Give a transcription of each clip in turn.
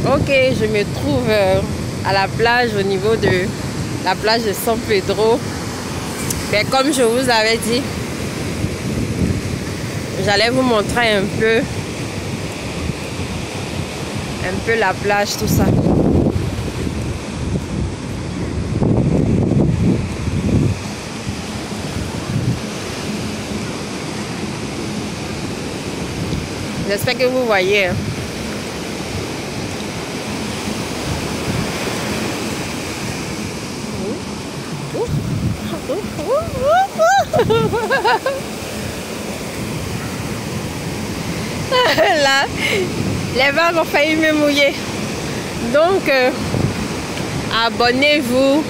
Ok, je me trouve à la plage, au niveau de la plage de San Pedro. Mais comme je vous avais dit, j'allais vous montrer un peu la plage, tout ça. J'espère que vous voyez. Là, les vagues ont failli me mouiller. Donc, abonnez-vous,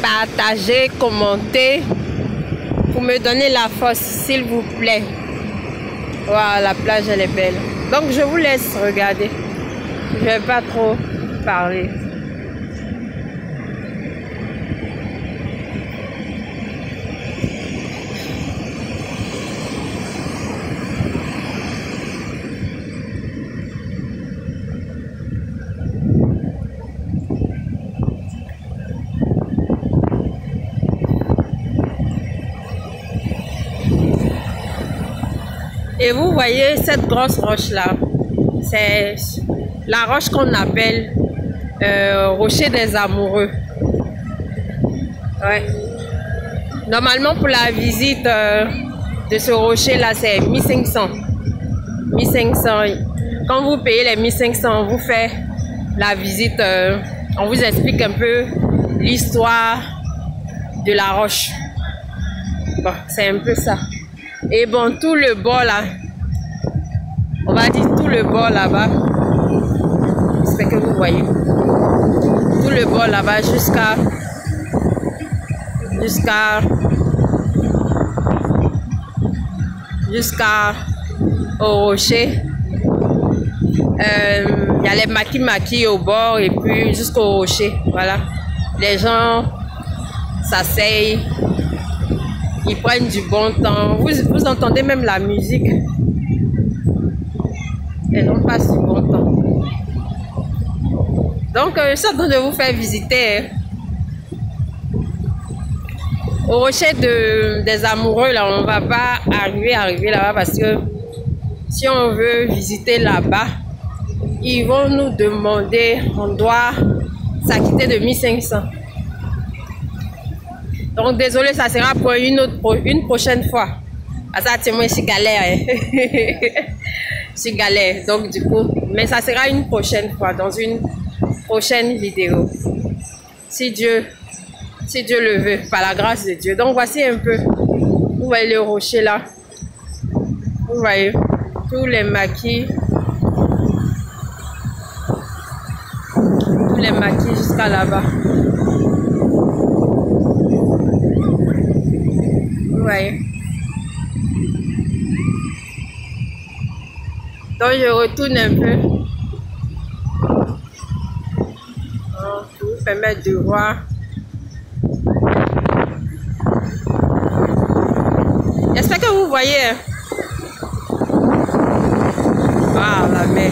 partagez, commentez pour me donner la force, s'il vous plaît. Voilà, la plage, elle est belle. Donc, je vous laisse regarder. Je vais pas trop parler. Et vous voyez cette grosse roche là, c'est la roche qu'on appelle rocher des amoureux. Ouais. Normalement pour la visite de ce rocher là c'est 1500. 1500. Quand vous payez les 1500, on vous fait la visite, on vous explique un peu l'histoire de la roche. Bon, c'est un peu ça. Et bon, tout le bord là, on va dire tout le bord là-bas, j'espère que vous voyez, tout le bord là-bas jusqu'à au rocher. Il y a les maquis au bord et puis jusqu'au rocher. Voilà, les gens s'asseyent. Ils prennent du bon temps. Vous entendez même la musique. Et on passe du bon temps. Donc, je suis en train de vous faire visiter au rocher des amoureux. Là, on ne va pas arriver là-bas parce que si on veut visiter là-bas, ils vont nous demander, on doit s'acquitter de 1500. Donc désolé, ça sera pour une prochaine fois. Ah, ça c'est moi, je suis galère. Je suis galère. Donc du coup, mais ça sera une prochaine fois, dans une prochaine vidéo. Si Dieu le veut, par la grâce de Dieu. Donc voici un peu. Vous voyez le rocher là. Vous voyez tous les maquis. Tous les maquis jusqu'à là-bas. Ouais. Donc je retourne un peu pour vous permettre de voir. J'espère que vous voyez. Ah la mer.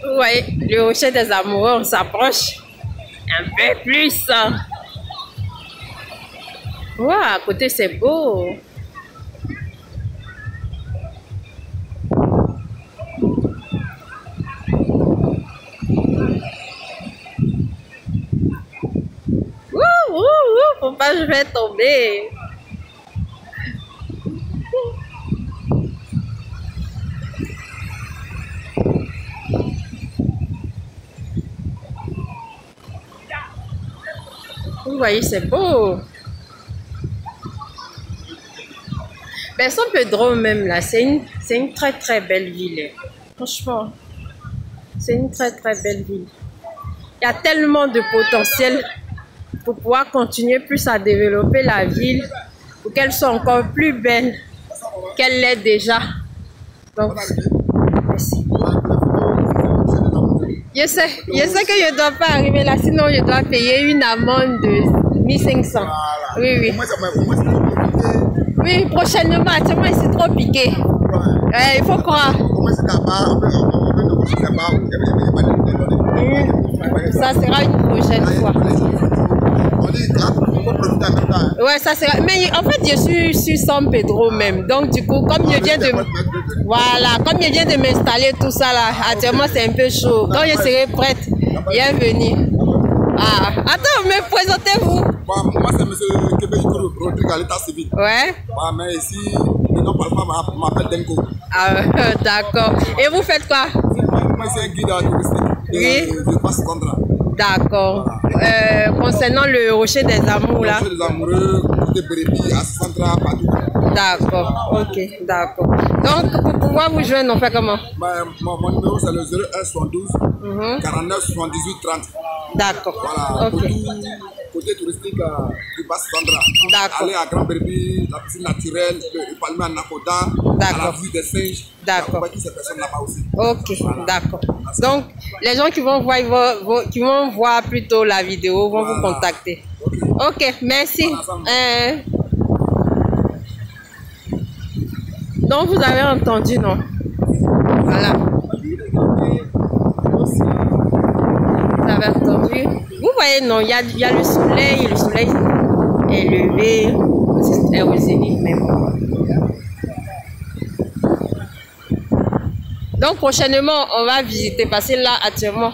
Vous voyez, le rocher des amoureux, on s'approche un peu plus. Wow, à côté c'est beau. Faut pas que je vais tomber. Vous voyez, c'est beau. Ben, San Pedro même là, c'est une très très belle ville. Franchement. C'est une très très belle ville. Il y a tellement de potentiel pour pouvoir continuer plus à développer la ville, pour qu'elle soit encore plus belle qu'elle l'est déjà. Donc, merci. Je sais que je ne dois pas arriver là, sinon je dois payer une amende de 1500. Oui, oui. Oui, prochainement, actuellement, c'est trop piqué. Il faut croire. Ça sera une prochaine fois. Ouais, ça sera. Mais en fait, je suis sur San Pedro même. Donc, du coup, comme je viens de. Voilà, comme je viens de m'installer, tout ça là, actuellement, c'est un peu chaud. Quand je serai prête, bienvenue. Ah, attends, mais présentez-vous. Moi, c'est M. Kébé Rodrigue à l'état civil. Ouais. Mais ici, les gens parlent pas, m'appellent Denko. Ah, d'accord. Et vous faites quoi? Moi, c'est un guide touristique. Oui. Je passe contrat. D'accord. Concernant le rocher des amours là. Le rocher des amoureux, côté Bérébi, à Centra, partout. D'accord, ok, d'accord. Donc, pour pouvoir vous joindre, on fait comment? Mon numéro, c'est le 01 72 49 78 30. D'accord. Voilà, ok. Côté touristique du Bas-Centra. D'accord. Aller à Grand Bérébi, la piscine naturelle, le palmier à Nakoda, à la vue des singes. D'accord. Ces personnes là-bas aussi. Ok, voilà. D'accord. Donc, les gens qui vont voir plutôt la vidéo vont vous contacter. Ok, merci. Donc, vous avez entendu, non? Voilà. Vous avez entendu? Vous voyez, non, il y a le soleil est levé, c'est au zénith même. Donc, prochainement, on va visiter, parce que là, actuellement,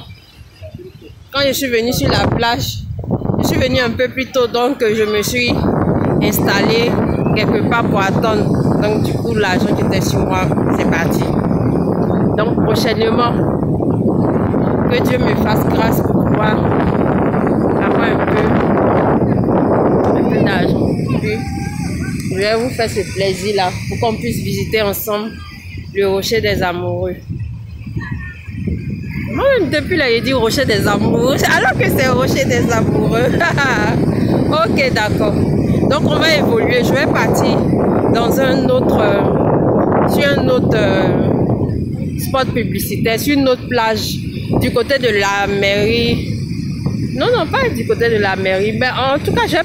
quand je suis venue sur la plage, je suis venue un peu plus tôt, donc je me suis installée quelque part pour attendre. Donc, du coup, l'argent qui était sur moi, c'est parti. Donc, prochainement, que Dieu me fasse grâce pour pouvoir avoir un peu d'argent. Puis, je vais vous faire ce plaisir-là pour qu'on puisse visiter ensemble le rocher des amoureux. Moi, depuis là, j'ai dit rocher des amoureux, alors que c'est rocher des amoureux. Ok, d'accord. Donc, on va évoluer. Je vais partir dans un autre, sur un autre spot publicitaire, sur une autre plage, du côté de la mairie. Non, pas du côté de la mairie. Mais en tout cas, je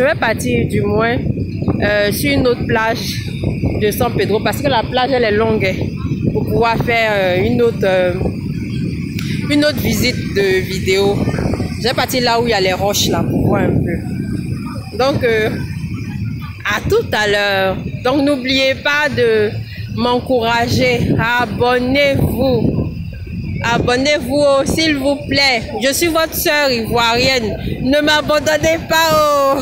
vais partir du moins sur une autre plage de San Pedro, parce que la plage, elle est longue, pour pouvoir faire une autre visite de vidéo. Je vais partir là où il y a les roches, là, pour voir un peu. Donc, à tout à l'heure. Donc, n'oubliez pas de m'encourager. Abonnez-vous. Abonnez-vous, s'il vous plaît. Je suis votre sœur ivoirienne. Ne m'abandonnez pas, oh.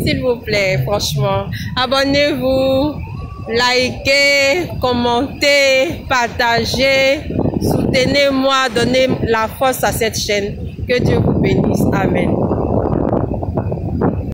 S'il vous plaît, franchement. Abonnez-vous, likez, commentez, partagez. Soutenez-moi, donnez la force à cette chaîne. Que Dieu vous bénisse. Amen.